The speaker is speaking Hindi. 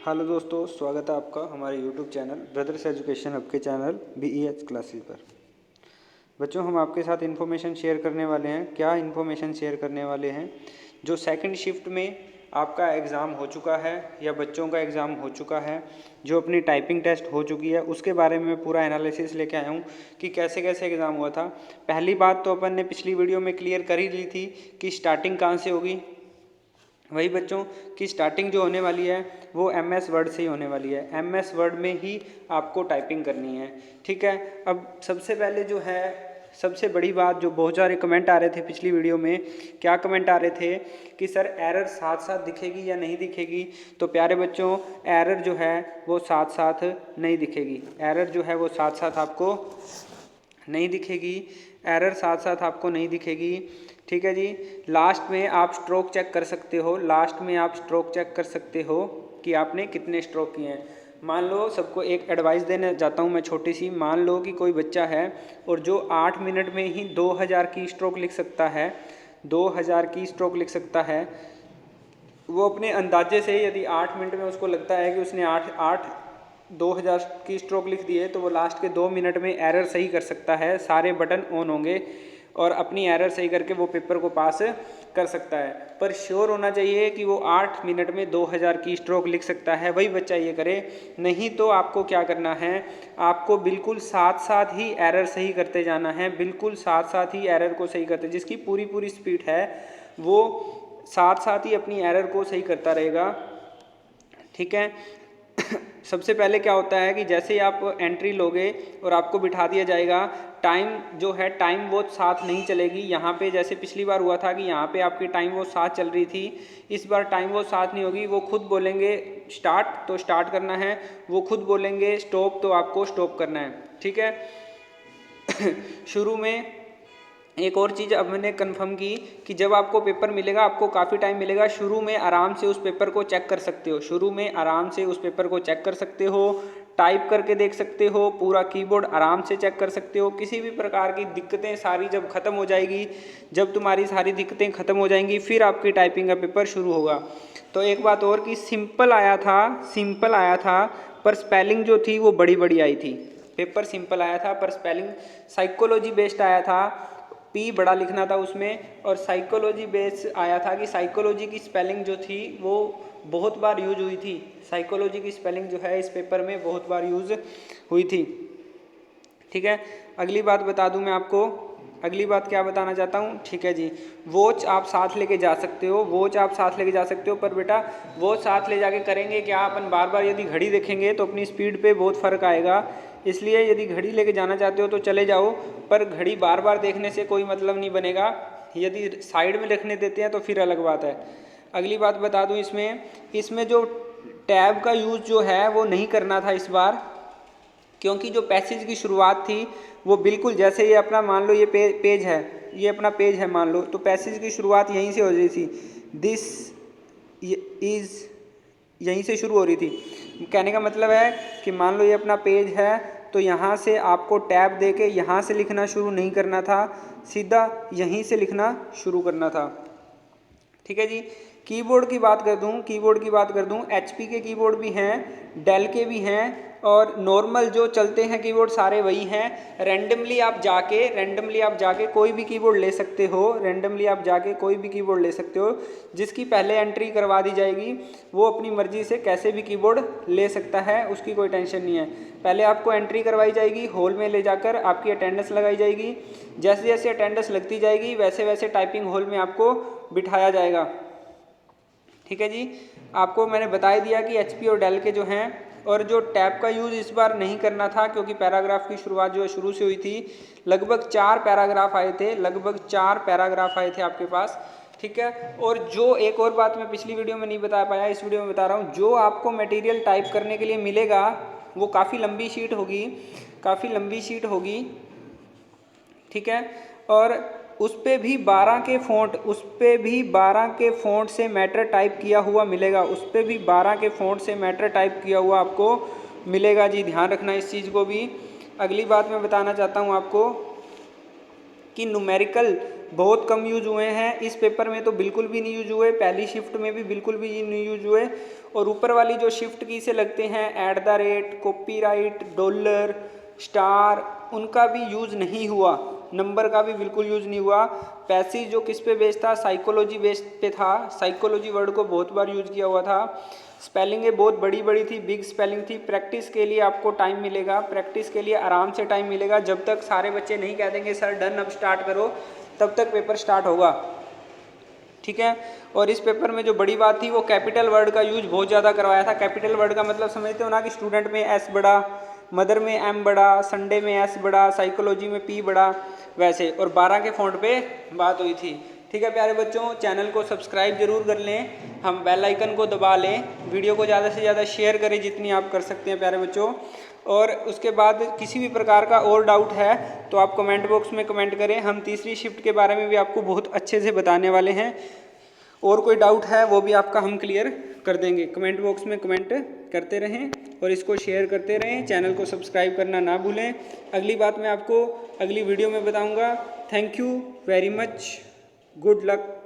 हेलो दोस्तों, स्वागत है आपका हमारे YouTube channel brothers education hub के चैनल BEH क्लासेस पर। बच्चों, हम आपके साथ इन्फॉर्मेशन शेयर करने वाले हैं। क्या इन्फॉर्मेशन शेयर करने वाले हैं? जो सेकंड शिफ्ट में आपका एग्ज़ाम हो चुका है या बच्चों का एग्ज़ाम हो चुका है, जो अपनी टाइपिंग टेस्ट हो चुकी है, उसके बारे में पूरा एनालिसिस लेके आया हूँ कि कैसे कैसे एग्ज़ाम हुआ था। पहली बात तो अपन ने पिछली वीडियो में क्लियर कर ही ली थी कि स्टार्टिंग कहाँ से होगी। वही बच्चों की स्टार्टिंग जो होने वाली है वो MS वर्ड से ही होने वाली है। MS वर्ड में ही आपको टाइपिंग करनी है, ठीक है। अब सबसे पहले जो है, सबसे बड़ी बात, जो बहुत सारे कमेंट आ रहे थे पिछली वीडियो में, क्या कमेंट आ रहे थे कि सर एरर साथ साथ दिखेगी या नहीं दिखेगी। तो प्यारे बच्चों, एरर जो है वो साथ साथ नहीं दिखेगी। एरर जो है वो साथ साथ आपको नहीं दिखेगी। एरर साथ साथ आपको नहीं दिखेगी, ठीक है जी। लास्ट में आप स्ट्रोक चेक कर सकते हो। लास्ट में आप स्ट्रोक चेक कर सकते हो कि आपने कितने स्ट्रोक किए हैं। मान लो, सबको एक एडवाइस देने जाता हूँ मैं छोटी सी। मान लो कि कोई बच्चा है और जो 8 मिनट में ही 2000 की स्ट्रोक लिख सकता है, 2000 की स्ट्रोक लिख सकता है। वो अपने अंदाजे से, यदि 8 मिनट में उसको लगता है कि उसने 2000 की स्ट्रोक लिख दी है, तो वो लास्ट के 2 मिनट में एरर सही कर सकता है। सारे बटन ऑन होंगे और अपनी एरर सही करके वो पेपर को पास कर सकता है। पर श्योर होना चाहिए कि वो 8 मिनट में 2000 की स्ट्रोक लिख सकता है, वही बच्चा ये करे। नहीं तो आपको क्या करना है, आपको बिल्कुल साथ साथ ही एरर सही करते जाना है। बिल्कुल साथ साथ ही एरर को सही करते, जिसकी पूरी पूरी स्पीड है वो साथ साथ ही अपनी एरर को सही करता रहेगा, ठीक है। सबसे पहले क्या होता है कि जैसे ही आप एंट्री लोगे और आपको बिठा दिया जाएगा, टाइम जो है, टाइम वो साथ नहीं चलेगी। यहाँ पे जैसे पिछली बार हुआ था कि यहाँ पे आपकी टाइम वो साथ चल रही थी, इस बार टाइम वो साथ नहीं होगी। वो खुद बोलेंगे स्टार्ट तो स्टार्ट करना है, वो खुद बोलेंगे स्टॉप तो आपको स्टॉप करना है, ठीक है। शुरू में एक और चीज़ अब मैंने कंफर्म की कि जब आपको पेपर मिलेगा, आपको काफ़ी टाइम मिलेगा, शुरू में आराम से उस पेपर को चेक कर सकते हो। शुरू में आराम से उस पेपर को चेक कर सकते हो, टाइप करके देख सकते हो, पूरा कीबोर्ड आराम से चेक कर सकते हो। किसी भी प्रकार की दिक्कतें सारी जब ख़त्म हो जाएगी, जब तुम्हारी सारी दिक्कतें ख़त्म हो जाएंगी, फिर आपकी टाइपिंग का पेपर शुरू होगा। तो एक बात और कि सिंपल आया था, पर स्पेलिंग जो थी वो बड़ी बड़ी आई थी। पेपर सिंपल आया था पर स्पेलिंग साइकोलॉजी बेस्ड आया था। P बड़ा लिखना था उसमें, और साइकोलॉजी बेस आया था कि साइकोलॉजी की स्पेलिंग जो थी वो बहुत बार यूज हुई थी। साइकोलॉजी की स्पेलिंग जो है इस पेपर में बहुत बार यूज हुई थी, ठीक है। अगली बात बता दूं मैं आपको, अगली बात क्या बताना चाहता हूँ, ठीक है जी। वॉच आप साथ लेके जा सकते हो, वॉच आप साथ लेके जा सकते हो, पर बेटा वॉच साथ ले जाके करेंगे क्या? अपन बार बार यदि घड़ी देखेंगे तो अपनी स्पीड पे बहुत फ़र्क आएगा। इसलिए यदि घड़ी लेके जाना चाहते हो तो चले जाओ, पर घड़ी बार बार देखने से कोई मतलब नहीं बनेगा। यदि साइड में रखने देते हैं तो फिर अलग बात है। अगली बात बता दूं, इसमें जो टैब का यूज़ जो है वो नहीं करना था इस बार, क्योंकि जो पैसेज की शुरुआत थी वो बिल्कुल, जैसे ये अपना मान लो ये पेज है, ये अपना पेज है मान लो, तो पैसेज की शुरुआत यहीं से हो रही थी। दिस इज़ यहीं से शुरू हो रही थी। कहने का मतलब है कि मान लो ये अपना पेज है, तो यहाँ से आपको टैब दे के यहाँ से लिखना शुरू नहीं करना था, सीधा यहीं से लिखना शुरू करना था, ठीक है जी। कीबोर्ड की बात कर दूं, HP के कीबोर्ड भी हैं, डेल के भी हैं, और नॉर्मल जो चलते हैं कीबोर्ड सारे वही हैं। रैंडमली आप जाके कोई भी कीबोर्ड ले सकते हो, जिसकी पहले एंट्री करवा दी जाएगी वो अपनी मर्जी से कैसे भी कीबोर्ड ले सकता है, उसकी कोई टेंशन नहीं है। पहले आपको एंट्री करवाई जाएगी, हॉल में ले जाकर आपकी अटेंडेंस लगाई जाएगी। जैसे जैसे अटेंडेंस लगती जाएगी वैसे वैसे टाइपिंग हॉल में आपको बिठाया जाएगा, ठीक है जी। आपको मैंने बता दिया कि HP और डेल के जो हैं, और जो टैब का यूज़ इस बार नहीं करना था क्योंकि पैराग्राफ की शुरुआत जो है शुरू से हुई थी। लगभग 4 पैराग्राफ आए थे आपके पास, ठीक है। और जो एक और बात मैं पिछली वीडियो में नहीं बता पाया, इस वीडियो में बता रहा हूँ, जो आपको मटेरियल टाइप करने के लिए मिलेगा वो काफ़ी लंबी शीट होगी, ठीक है। और उस पे भी 12 के फ़ॉन्ट से मैटर टाइप किया हुआ मिलेगा, आपको मिलेगा जी। ध्यान रखना इस चीज़ को भी। अगली बात मैं बताना चाहता हूँ आपको कि न्यूमेरिकल बहुत कम यूज हुए हैं, इस पेपर में तो बिल्कुल भी नहीं यूज हुए, पहली शिफ्ट में भी बिल्कुल भी नहीं यूज हुए। और ऊपर वाली जो शिफ्ट की से लगते हैं @ कॉपीराइट, डॉलर, स्टार, उनका भी यूज नहीं हुआ, नंबर का भी बिल्कुल यूज नहीं हुआ। पैसेज जो किस पे बेस्ड था, साइकोलॉजी बेस्ड पे था, साइकोलॉजी वर्ड को बहुत बार यूज किया हुआ था। स्पेलिंगें बहुत बड़ी बड़ी थी, बिग स्पेलिंग थी। प्रैक्टिस के लिए आपको टाइम मिलेगा, प्रैक्टिस के लिए आराम से टाइम मिलेगा। जब तक सारे बच्चे नहीं कह देंगे सर डन अब स्टार्ट करो, तब तक पेपर स्टार्ट होगा, ठीक है। और इस पेपर में जो बड़ी बात थी वो कैपिटल वर्ड का यूज बहुत ज़्यादा करवाया था। कैपिटल वर्ड का मतलब समझते हो ना कि स्टूडेंट में एस बड़ा, मदर में एम बड़ा, संडे में एस बड़ा, साइकोलॉजी में पी बड़ा, वैसे। और 12 के फॉन्ट पे बात हुई थी, ठीक है प्यारे बच्चों। चैनल को सब्सक्राइब जरूर कर लें, हम बेल आइकन को दबा लें, वीडियो को ज़्यादा से ज़्यादा शेयर करें जितनी आप कर सकते हैं प्यारे बच्चों। और उसके बाद किसी भी प्रकार का और डाउट है तो आप कमेंट बॉक्स में कमेंट करें, हम तीसरी शिफ्ट के बारे में भी आपको बहुत अच्छे से बताने वाले हैं। और कोई डाउट है वो भी आपका हम क्लियर कर देंगे। कमेंट बॉक्स में कमेंट करते रहें और इसको शेयर करते रहें, चैनल को सब्सक्राइब करना ना भूलें। अगली बात मैं आपको अगली वीडियो में बताऊंगा। Thank you very much, good luck.